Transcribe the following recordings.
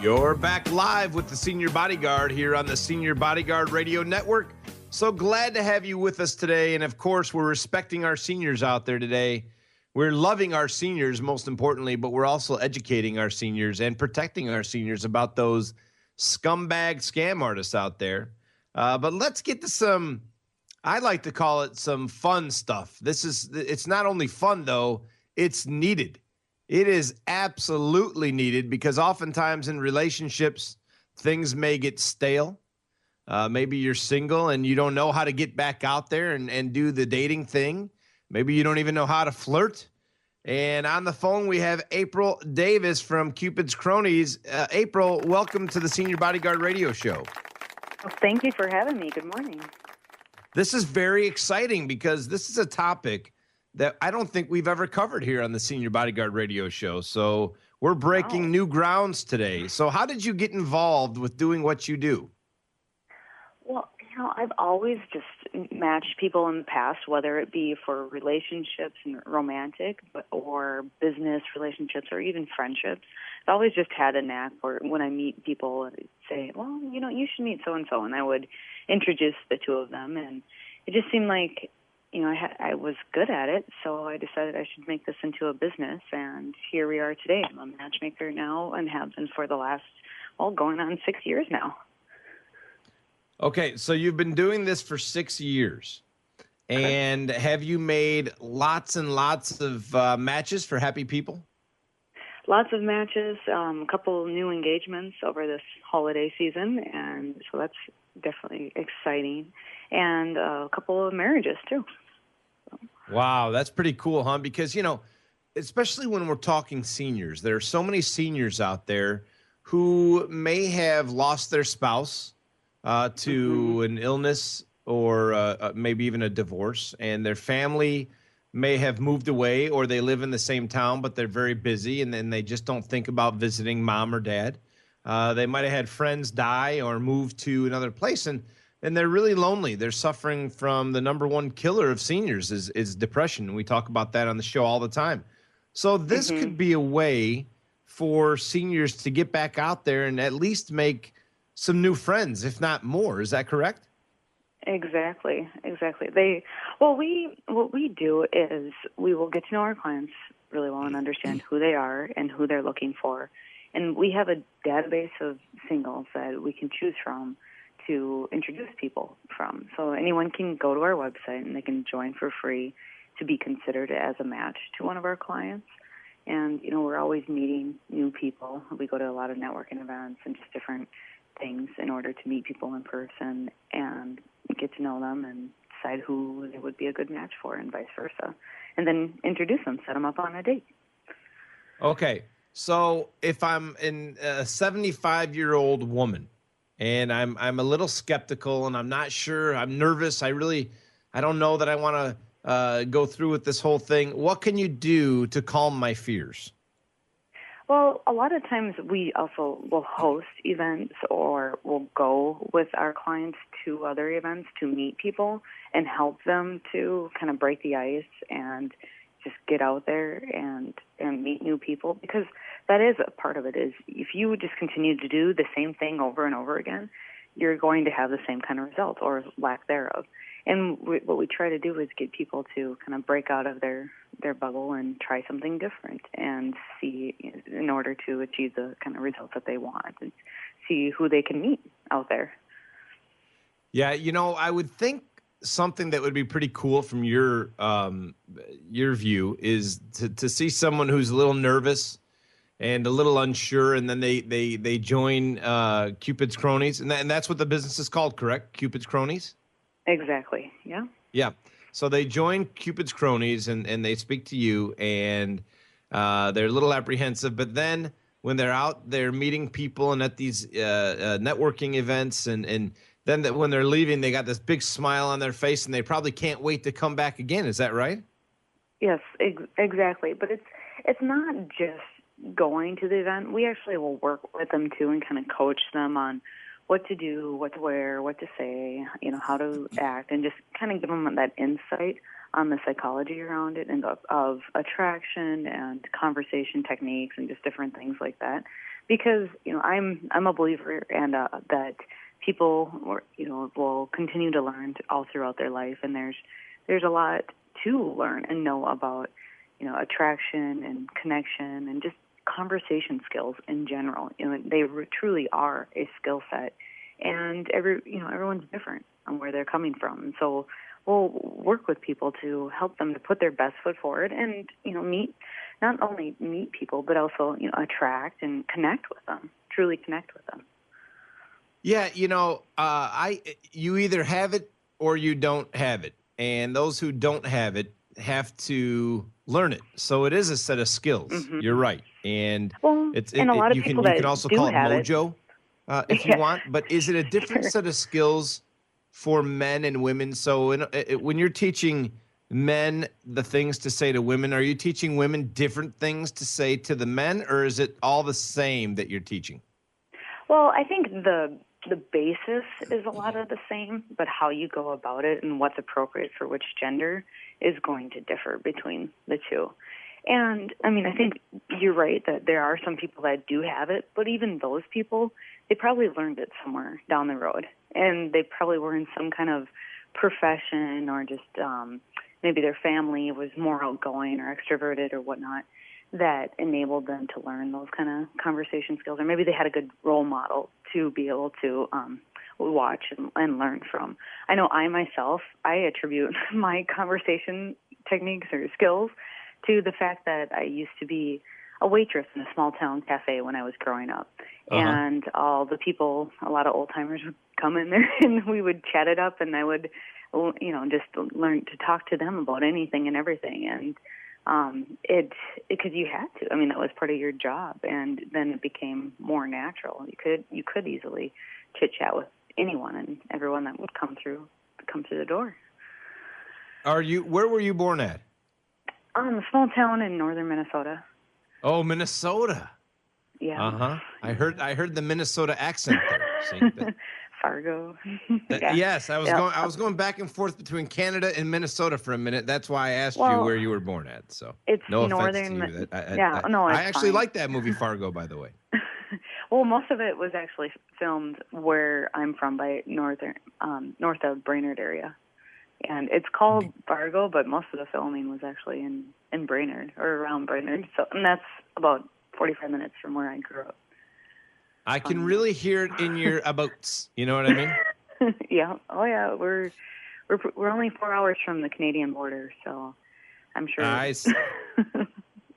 You're back live with the Senior Bodyguard here on the Senior Bodyguard Radio Network. So glad to have you with us today. And of course, we're respecting our seniors out there today. We're loving our seniors, most importantly, but we're also educating our seniors and protecting our seniors about those scumbag scam artists out there. But let's get to some, I like to call it some fun stuff. It's not only fun, though, it's needed. It is absolutely needed because oftentimes in relationships, things may get stale. Maybe you're single and you don't know how to get back out there and do the dating thing. Maybe you don't even know how to flirt. And on the phone, we have April Davis from Cupid's Cronies. April, welcome to the Senior Bodyguard Radio Show. Well, thank you for having me. Good morning. This is very exciting because this is a topic that I don't think we've ever covered here on the Senior Bodyguard Radio Show. So we're breaking new grounds today. So how did you get involved with doing what you do? Well, I've always just matched people in the past, whether it be for relationships and romantic or business relationships or even friendships. I've always just had a knack for when I meet people and say, well, you should meet so-and-so. And I would introduce the two of them. And it just seemed like, I was good at it. So I decided I should make this into a business. And here we are today. I'm a matchmaker now and have been for the last, going on 6 years now. Okay, so you've been doing this for 6 years, and have you made lots and lots of matches for happy people? Lots of matches, a couple new engagements over this holiday season, and so that's definitely exciting, and a couple of marriages, too. Wow, that's pretty cool, huh? Because, especially when we're talking seniors, there are so many seniors out there who may have lost their spouse to an illness or maybe even a divorce, and their family may have moved away or they live in the same town, but they're very busy and then they just don't think about visiting mom or dad. They might have had friends die or move to another place, and they're really lonely. They're suffering from the number one killer of seniors is depression. And we talk about that on the show all the time. So this could be a way for seniors to get back out there and at least make some new friends, if not more. Is that correct? Exactly. What we do is we will get to know our clients really well and understand who they are and who they're looking for. And we have a database of singles that we can choose from to introduce people from. So anyone can go to our website and they can join for free to be considered as a match to one of our clients. And, we're always meeting new people. We go to a lot of networking events and just different things in order to meet people in person and get to know them and decide who they would be a good match for and vice versa. And then introduce them, set them up on a date. Okay. So if I'm a 75-year-old woman and I'm a little skeptical and I'm not sure, I'm nervous, I don't know that I want to go through with this whole thing, what can you do to calm my fears? Well, a lot of times we also will host events or we'll go with our clients to other events to meet people and help them to kind of break the ice and just get out there and meet new people, because that is a part of it. Is if you just continue to do the same thing over and over again, you're going to have the same kind of result or lack thereof. And what we try to do is get people to kind of break out of their bubble and try something different and see, in order to achieve the kind of results that they want, and see who they can meet out there. Yeah, I would think something that would be pretty cool from your view is to see someone who's a little nervous and a little unsure, and then they join Cupid's Cronies, and that's what the business is called, correct? Cupid's Cronies? Exactly, yeah. Yeah. So they join Cupid's Cronies, and they speak to you, and they're a little apprehensive, but then when they're out there meeting people and at these networking events, and then when they're leaving, they got this big smile on their face, and they probably can't wait to come back again. Is that right? Yes, exactly. But it's not just going to the event. We actually will work with them, too, and kind of coach them on what to do, what to wear, what to say, how to act, and just kind of give them that insight on the psychology around it and of attraction and conversation techniques and just different things like that. because I'm a believer and that people will continue to learn all throughout their life, and there's a lot to learn and know about attraction and connection and just conversation skills in general. They truly are a skill set, and everyone's different on where they're coming from. And so we'll work with people to help them to put their best foot forward and not only meet people but also attract and connect with them, truly connect with them. Yeah, you either have it or you don't have it, and those who don't have it have to learn it. So it is a set of skills. Mm-hmm. You're right, and and a lot of people you can also call it mojo if you want. But is it a different set of skills for men and women? So when you're teaching men the things to say to women, are you teaching women different things to say to the men, or is it all the same that you're teaching? Well, I think the basis is a lot of the same, but how you go about it and what's appropriate for which gender is going to differ between the two. And, I think you're right that there are some people that do have it, but even those people, they probably learned it somewhere down the road. And they probably were in some kind of profession or just maybe their family was more outgoing or extroverted or whatnot that enabled them to learn those kind of conversation skills. Or maybe they had a good role model to be able to watch and learn from. I know I attribute my conversation techniques or skills to the fact that I used to be a waitress in a small town cafe when I was growing up. Uh-huh. And all the people, a lot of old timers would come in there and we would chat it up, and I would, just learn to talk to them about anything and everything. And because you had to, that was part of your job, and then it became more natural. You could easily chit chat with anyone and everyone that would come through the door. Where were you born at? A small town in northern Minnesota. Oh, Minnesota. Yeah. Uh-huh. I heard the Minnesota accent there. See, Fargo. Yeah. Yes, I was going back and forth between Canada and Minnesota for a minute. That's why I asked you where you were born at. So it's no northern. offense to you. I actually fine. like that movie Fargo, by the way. Well, most of it was actually filmed where I'm from, by north of Brainerd area. And it's called Fargo, but most of the filming was actually in Brainerd or around Brainerd. So, and that's about 45 minutes from where I grew up. I can really hear it in your abouts. You know what I mean? Yeah. Oh, yeah. We're only 4 hours from the Canadian border, so I'm sure. I see.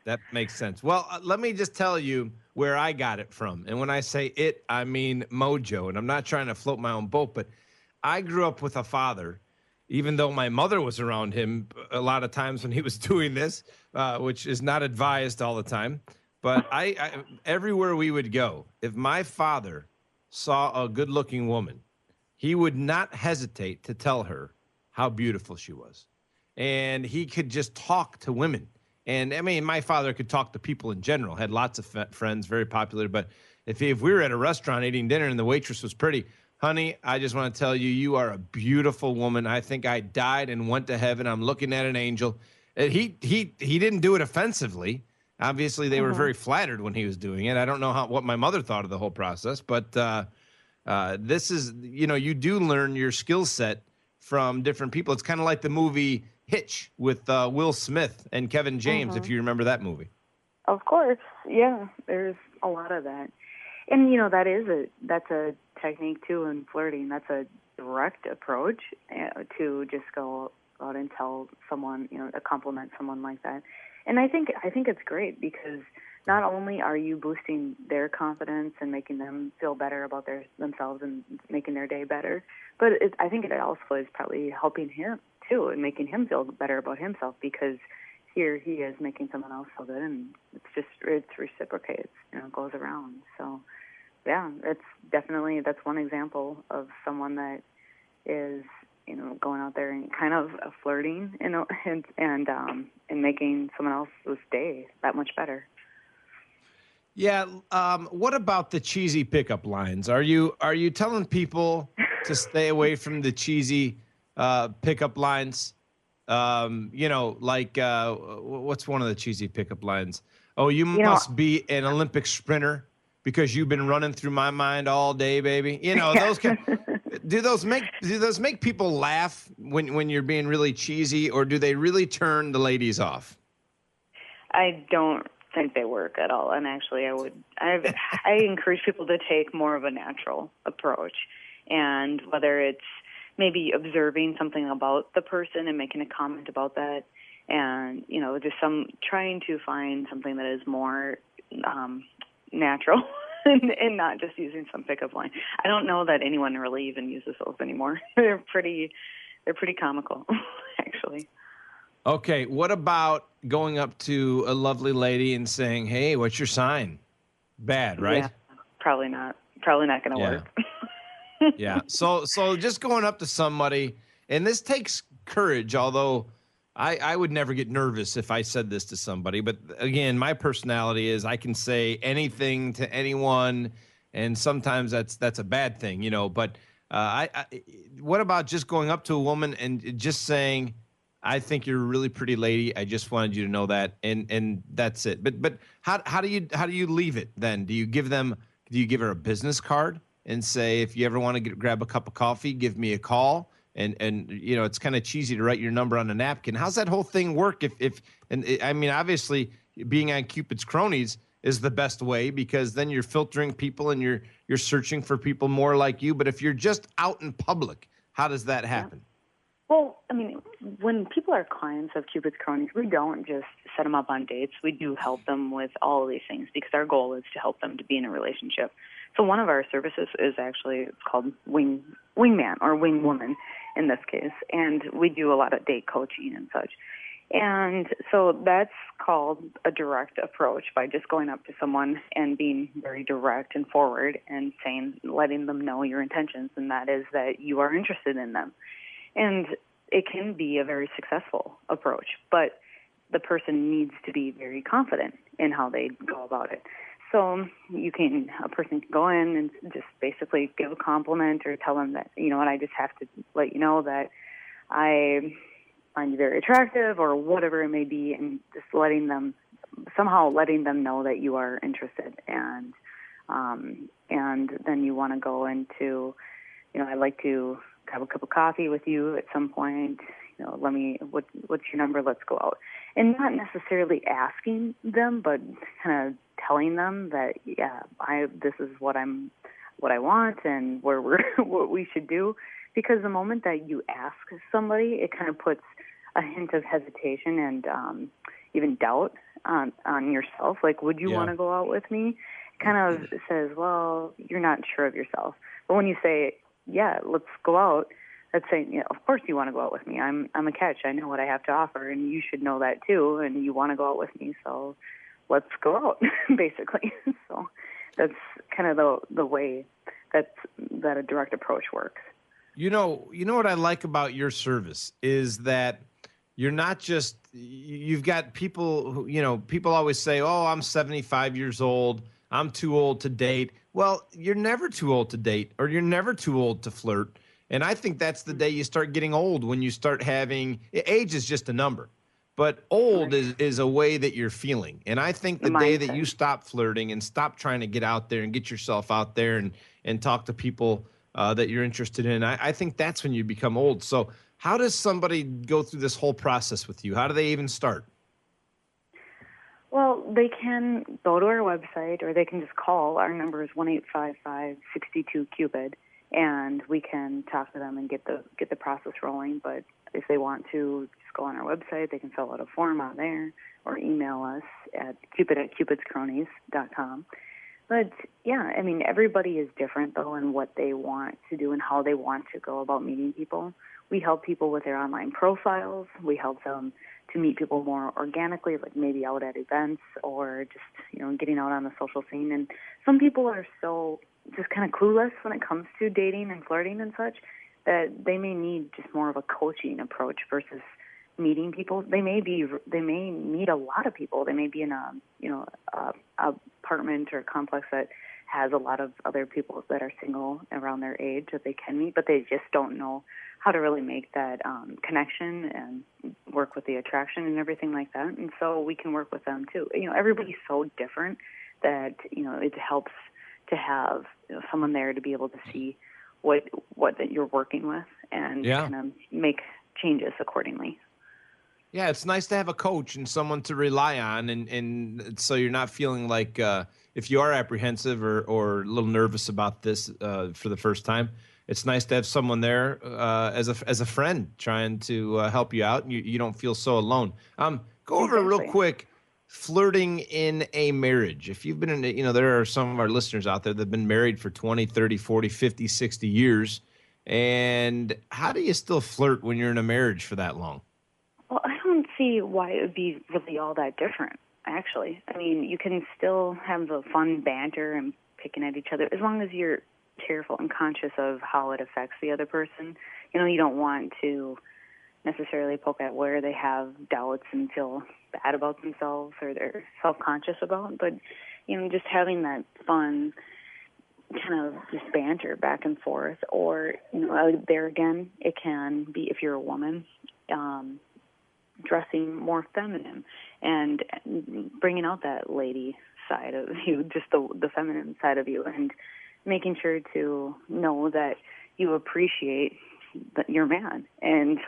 That makes sense. Well, let me just tell you where I got it from. And when I say it, I mean mojo. And I'm not trying to float my own boat, but I grew up with a father, even though my mother was around him a lot of times when he was doing this, which is not advised all the time. But I everywhere we would go, if my father saw a good-looking woman, he would not hesitate to tell her how beautiful she was. And he could just talk to women. And, my father could talk to people in general, had lots of friends, very popular. But if we were at a restaurant eating dinner and the waitress was pretty, honey, I just want to tell you, you are a beautiful woman. I think I died and went to heaven. I'm looking at an angel. He didn't do it offensively. Obviously, they were very flattered when he was doing it. I don't know what my mother thought of the whole process, but this is, you do learn your skill set from different people. It's kind of like the movie Hitch with Will Smith and Kevin James, if you remember that movie. Of course, yeah. There's a lot of that, and that's a technique too in flirting. That's a direct approach to just go out and tell someone, to compliment someone like that. And I think it's great because not only are you boosting their confidence and making them feel better about themselves and making their day better, but I think it also is probably helping him too and making him feel better about himself, because here he is making someone else feel good, and it's reciprocates, it goes around. So yeah, that's one example of someone that is going out there and kind of flirting, and making someone else's day that much better. Yeah. What about the cheesy pickup lines? Are you telling people to stay away from the cheesy pickup lines? What's one of the cheesy pickup lines? Oh, you must be an Olympic sprinter because you've been running through my mind all day, baby. You know, those kind. Do those make people laugh when you're being really cheesy, or do they really turn the ladies off? I don't think they work at all. And actually, I encourage people to take more of a natural approach. And whether it's maybe observing something about the person and making a comment about that, and, you know, just trying to find something that is more natural and not just using some pickup line. I don't know that anyone really even uses those anymore. They're pretty comical, actually. Okay, what about going up to a lovely lady and saying, "Hey, what's your sign?" Bad, right? Yeah, probably not. Probably not going to work. Yeah. So just going up to somebody, and this takes courage, although I would never get nervous if I said this to somebody. But again, my personality is I can say anything to anyone, and sometimes that's a bad thing, you know. But what about just going up to a woman and just saying, "I think you're a really pretty lady. I just wanted you to know that," and that's it. But how do you leave it then? Do you give her a business card and say, if you ever want to grab a cup of coffee, give me a call? And you know, it's kind of cheesy to write your number on a napkin. How's that whole thing work? I mean, obviously, being on Cupid's Cronies is the best way, because then you're filtering people and you're searching for people more like you. But if you're just out in public, how does that happen? Well, I mean, when people are clients of Cupid's Cronies, we don't just set them up on dates. We do help them with all of these things, because our goal is to help them to be in a relationship. So one of our services is actually called Wingman or Wingwoman in this case, and we do a lot of date coaching and such. And so that's called a direct approach, by just going up to someone and being very direct and forward and letting them know your intentions, and that is that you are interested in them. And it can be a very successful approach, but the person needs to be very confident in how they go about it. So a person can go in and just basically give a compliment or tell them that, you know what, I just have to let you know that I find you very attractive, or whatever it may be, and just letting them know that you are interested. And then you want to go into, you know, I'd like to have a cup of coffee with you at some point. You know, what's your number? Let's go out. And not necessarily asking them, but kind of telling them that, yeah, this is what I want, and what we should do. Because the moment that you ask somebody, it kind of puts a hint of hesitation and even doubt on yourself. Like, would you want to go out with me? It kind of says, well, you're not sure of yourself. But when you say, yeah, let's go out, that's saying, you know, of course you want to go out with me. I'm a catch. I know what I have to offer, and you should know that too, and you want to go out with me, so let's go out, basically. So that's kind of the way that a direct approach works. You know what I like about your service is that you're not just, you've got people who, you know, people always say, "Oh, I'm 75 years old. I'm too old to date." Well, you're never too old to date, or you're never too old to flirt. And I think that's the day you start getting old, when you start having, age is just a number, but old is a way that you're feeling. And I think the day that you stop flirting and stop trying to get out there and get yourself out there and talk to people that you're interested in, I think that's when you become old. So how does somebody go through this whole process with you? How do they even start? Well, they can go to our website, or they can just call. Our number is 1-855-62-CUPID, and we can talk to them and get the process rolling. But if they want to just go on our website, they can fill out a form on there, or email us at cupid@cupidscronies.com. But, yeah, I mean, everybody is different, though, in what they want to do and how they want to go about meeting people. We help people with their online profiles. We help them to meet people more organically, like maybe out at events, or just, you know, getting out on the social scene. And some people are so just kind of clueless when it comes to dating and flirting and such, that they may need just more of a coaching approach versus meeting people. They may meet a lot of people. They may be in a apartment or a complex that has a lot of other people that are single around their age that they can meet, but they just don't know how to really make that connection and work with the attraction and everything like that. And so we can work with them too. You know, everybody's so different that, you know, it helps to have someone there to be able to see what that you're working with and kind of make changes accordingly. Yeah, it's nice to have a coach and someone to rely on, and so you're not feeling like if you are apprehensive or a little nervous about this for the first time, it's nice to have someone there as a friend trying to help you out, and you don't feel so alone. Go over real quick, flirting in a marriage. If you've been in, there are some of our listeners out there that have been married for 20, 30, 40, 50, 60 years, and how do you still flirt when you're in a marriage for that long? Well, I don't see why it would be really all that different, actually. I mean, you can still have the fun banter and picking at each other as long as you're careful and conscious of how it affects the other person. You don't want to necessarily poke at where they have doubts and feel bad about themselves or they're self-conscious about, but, just having that fun kind of just banter back and forth. Or, there again, it can be, if you're a woman, dressing more feminine and bringing out that lady side of you, just the feminine side of you, and making sure to know that you appreciate your man and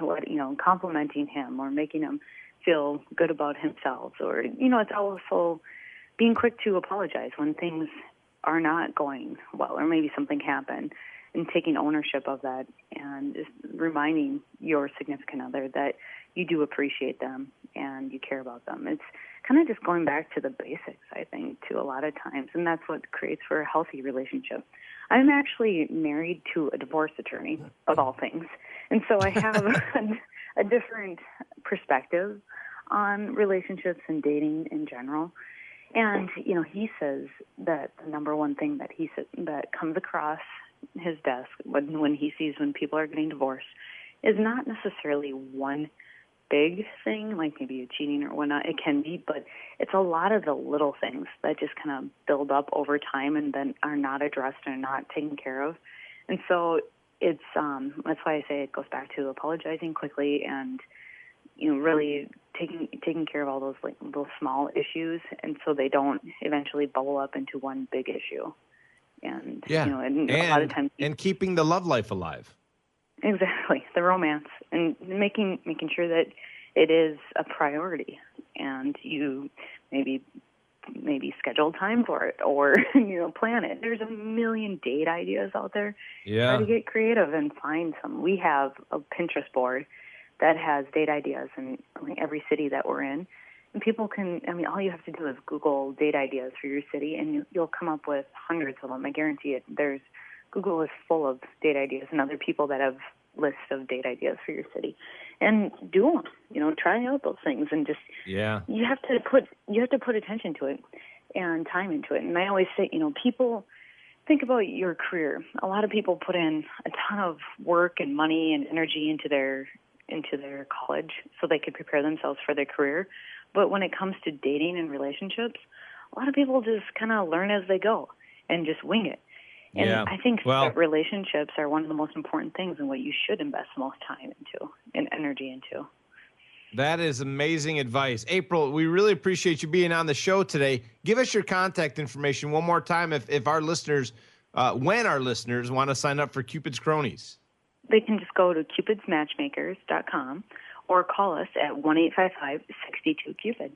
complimenting him or making him feel good about himself. Or, it's also being quick to apologize when things are not going well or maybe something happened, and taking ownership of that and just reminding your significant other that you do appreciate them and you care about them. It's kind of just going back to the basics, I think, to a lot of times, and that's what creates for a healthy relationship. I'm actually married to a divorce attorney, of all things, and so I have a different perspective on relationships and dating in general. And, he says that the number one thing that comes across his desk when he sees when people are getting divorced is not necessarily one big thing, like maybe cheating or whatnot. It can be, but it's a lot of the little things that just kind of build up over time and then are not addressed and not taken care of. And so it's that's why I say it goes back to apologizing quickly and really taking care of all those small issues, and so they don't eventually bubble up into one big issue. And and a lot of times, and keeping the love life alive. Exactly, the romance, and making sure that it is a priority, and you maybe schedule time for it or plan it. There's a million date ideas out there. Yeah, try to get creative and find some. We have a Pinterest board that has date ideas in every city that we're in. And people can, all you have to do is Google date ideas for your city, and you'll come up with hundreds of them. I guarantee it. Google is full of date ideas and other people that have lists of date ideas for your city. And do them, try out those things, and just, you have to put attention to it and time into it. And I always say, people think about your career. A lot of people put in a ton of work and money and energy into their college so they could prepare themselves for their career. But when it comes to dating and relationships, a lot of people just kind of learn as they go and just wing it. And I think that relationships are one of the most important things and what you should invest the most time into and energy into. That is amazing advice. April, we really appreciate you being on the show today. Give us your contact information one more time if our listeners, when our listeners want to sign up for Cupid's Cronies. They can just go to cupidsmatchmakers.com or call us at 1-855-62-CUPID.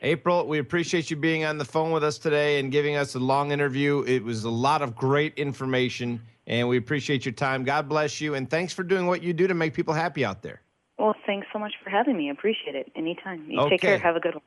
April, we appreciate you being on the phone with us today and giving us a long interview. It was a lot of great information, and we appreciate your time. God bless you, and thanks for doing what you do to make people happy out there. Well, thanks so much for having me. I appreciate it. Anytime. You take care. Have a good one.